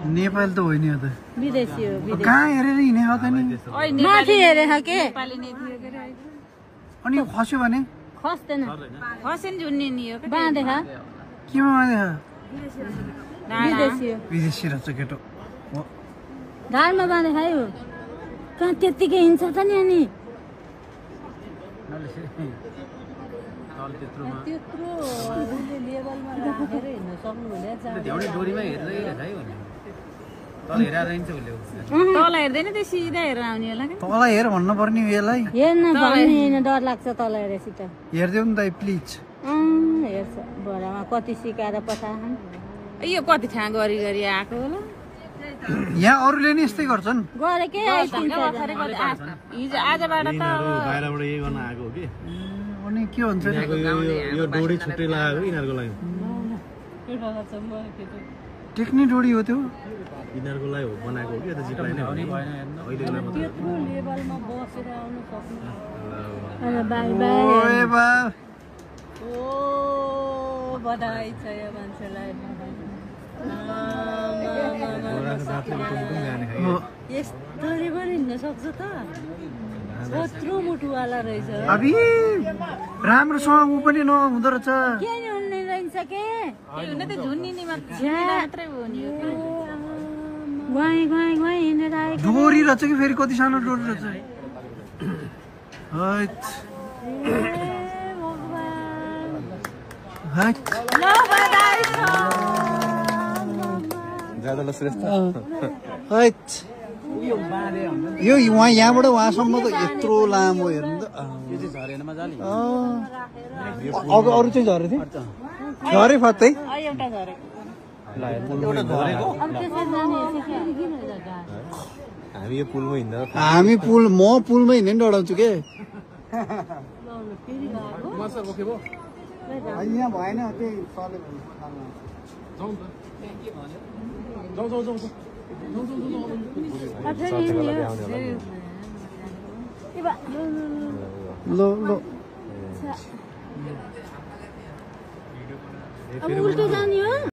नेपाल त होइन यो त विदेशी हो विदेशी कहाँ हेरेर हिँडे हो त नि माथि हेरे के अनि खस्यो भने खस्दैन खसेन जुन्ने नि हो बाँधे खा केमा बाँधे विदेशी हो विदेशी रहेछ केटो ढाडमा बाँधे खायो कहाँ त्यत्तिकै हिँड्छ त नि अनि त्यत्रो लेभलमा राखेर हिँड्न सक्नु तल हेर्दैन त्यो सिधा हेरेर आउने होला तल हेर भन्नु पर्ने यसलाई हेर्न भन्ने डर लाग्छ तल हेरेसित हेरिदेऊ नि दाइ प्लिज हेर्छ भरामा कति सिकाएर पठाएछन् यो कति ठाउँ गरी गरी आएको होला यहाँ अरूले नि यस्तै गर्छन् गरेकै हिजो आजबाट त बाहिरबाट यही गर्न आएको हो कि अनि के हुन्छ यो डोरी छुट्टै लगाएको यिनीहरूको लागि टेक्ने डोरी हो त्यो यिनीहरूको लागि हो बनाएको हो कि त्यो जिपलाई नै हो नि अहिलेको लागि त्यत्रो लेभलमा बसेर आउनु सक्नु बाई ओए बा ओ बधाई छ यो मान्छेलाई यस्तरी पनि हिँड्न सक्छ त कत्रो मुटुवाला रहेछ अबि राम्रोसँग ऊ पनि नहुँदो रहेछ के नि हुने रहेछ के हुन त झुन्निनी मात्रै हो नि गुवाई गुवाई गुवाई हिँडेर आएको डोरी रहेछ कि फेरि कति सानो डोरी रहेछ यो यहाँबाट उहाँसम्म त यत्रो लामो हेर्नु त अरू चाहिँ झरे थियो झरे फत्तै हामी यो पुलमा हिँड्दा हामी म पुलमा हिँड्ने नि डराउँछु के यहाँ भएन उल्टो जाने हो